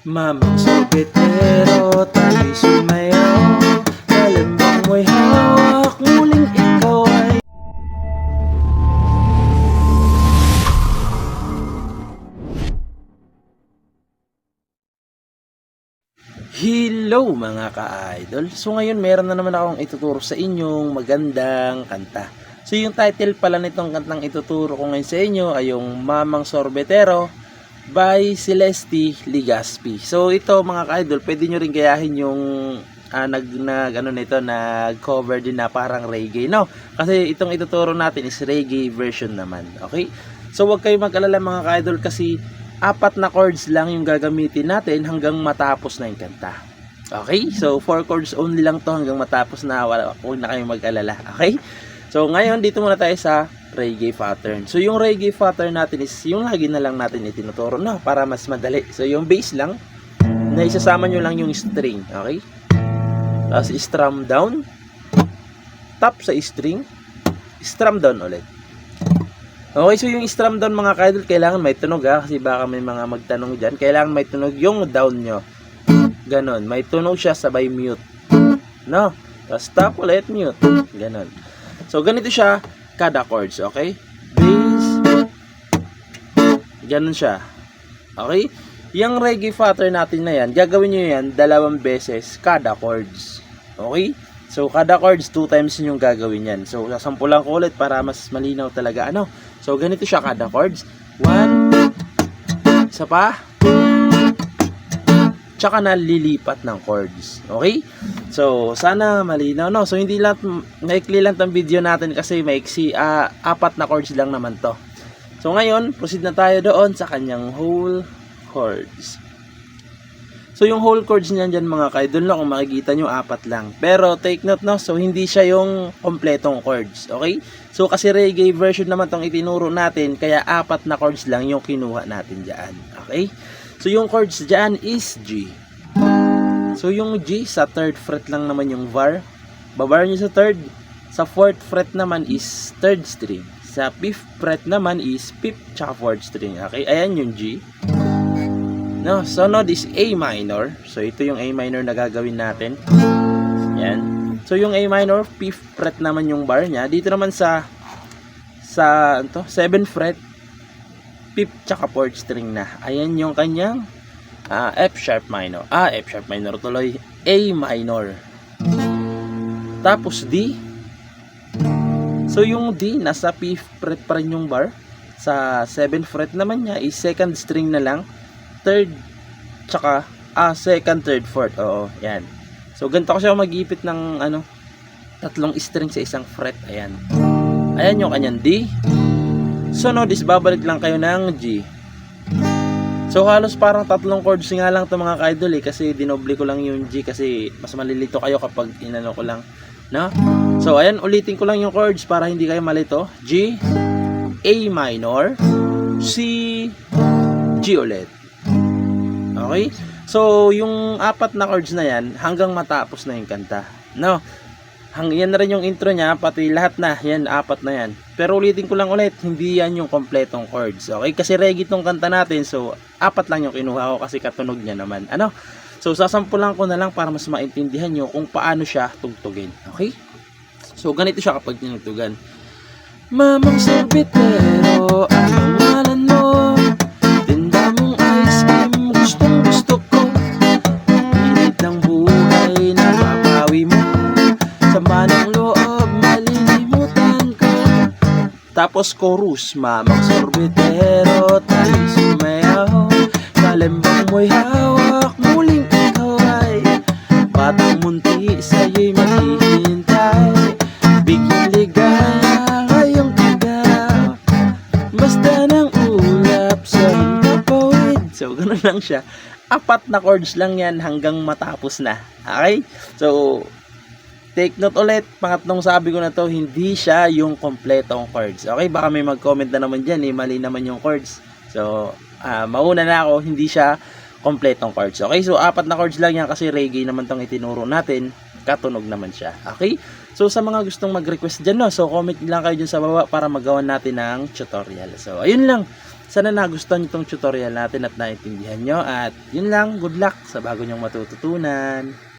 Mamang sorbetero, tayo'y sumayaw. Talambang mo'y hawak, muling ikaw ay hello mga ka-idol. So ngayon meron na naman akong ituturo sa inyong magandang kanta. So yung title pala nitong kantang ituturo ko ngayon sa inyo ay yung Mamang Sorbetero by Celeste Legaspi. So ito mga ka-idol, pwede nyo rin gayahin yung nag-cover din na parang reggae, no? Kasi itong ituturo natin is reggae version naman, okay? So wag kayo mag-alala mga ka-idol kasi 4 na chords lang yung gagamitin natin hanggang matapos na yung kanta. Okay? So 4 chords only lang to hanggang matapos na, huwag na kayong mag-alala. Okay? So ngayon dito muna tayo sa reggae pattern. So yung reggae pattern natin is yung lagi na lang natin itinuturo na para mas madali. So yung bass lang na isasama nyo lang yung string. Okay? Tapos strum down, tap sa string, strum down ulit. Okay, so yung strum down mga ka-idol, kailangan may tunog kasi baka may mga magtanong dyan. Kailangan may tunog yung down nyo. Ganon, may tunog siya sabay mute. No? Tapos tap ulit, mute. Ganon. So ganito siya kada chords, okay? Bass. Ganon siya. Okay? Yung reggae pattern natin na yan, gagawin nyo yan 2 beses kada chords. Okay? So kada chords 2 times yung gagawin yan. So sasampulan ko ulit para mas malinaw talaga. So ganito siya kada chords. 1, isa pa, tsaka nalilipat ng chords. Okay? So sana malinaw, no? So hindi lang, maikli lang tong video natin kasi maiksi, 4 na chords lang naman to. So ngayon, proceed na tayo doon sa kanyang whole chords. So yung whole chords niyan dyan mga ka-idol, no, kung makikita nyo 4 lang. Pero take note, no, so hindi siya yung kompletong chords. Okay? So kasi reggae version naman tong itinuro natin, kaya 4 na chords lang yung kinuha natin dyan. Okay? So yung chords dyan is G. So yung G, sa 3rd fret lang naman yung var. Babar nyo sa 3rd. Sa 4th fret naman is 3rd string. Sa 5th fret naman is 5th tsaka 4th string. Okay? Ayan yung G. No, so no, this A minor. So ito yung A minor na gagawin natin. Yan. So yung A minor, 5th fret naman yung bar niya. Dito naman sa 7th fret, 5th tsaka 4th string na. Ayan yung kanyang F sharp minor. F sharp minor tuloy. A minor. Tapos D. So yung D, nasa 5th fret pa rin yung bar. Sa 7th fret naman niya is 2nd string na lang. 3rd tsaka 2nd, 3rd, 4th. Oo, yan. So ganito ko siya mag-ipit ng 3 string sa isang fret. Ayan. Ayan yung kanyang D. So notice, babalik lang kayo ng G. So halos parang 3 chords nga lang to mga ka-idol kasi dinoble ko lang yung G kasi mas malilito kayo kapag inano ko lang, no? So ayan, ulitin ko lang yung chords para hindi kayo malito. G, A minor, C, G ulit. Okay? So, yung 4 na chords na yan, hanggang matapos na yung kanta. No? Yan na rin yung intro niya, pati lahat na. Yan, 4 na yan. Pero ulitin ko lang ulit, hindi yan yung kompletong chords. Okay? Kasi reggae tong kanta natin, so 4 lang yung kinuha ko kasi katunog niya naman. So, sasampulan ko na lang para mas maintindihan nyo kung paano siya tugtugin. Okay? So, ganito siya kapag tinugtugan. Mamang sorbetero, anong ngalan mo? Tinda mong ice cream, gustong gusto ko. Init ng buhay na mapawi mo. Sama ng loob, malilimutan ko. Tapos chorus, mamang sorbetero, tayo'y sumayaw. Talembang mo'y hawak, muling ikaw ay batang munti, sa'yo'y maghihintay. Biging ligaya, ngayong tagaw. Basta ng ulap sa himpapawid. So, gano'n lang siya. 4 na chords lang yan hanggang matapos na. Okay? So, take note ulit, pangatlong sabi ko na to, hindi siya yung kompletong chords. Okay? Baka may mag-comment na naman dyan, mali naman yung chords. So, mauna na ako, hindi siya kompletong chords. Okay? So, 4 na chords lang yan kasi reggae naman tong itinuro natin. Katunog naman siya. Okay? So, sa mga gustong mag-request dyan, no? So, comment lang kayo dyan sa baba para magawa natin ng tutorial. So, ayun lang. Sana nagustuhan nyo itong tutorial natin at naintindihan nyo. At yun lang, good luck sa bago nyong matututunan.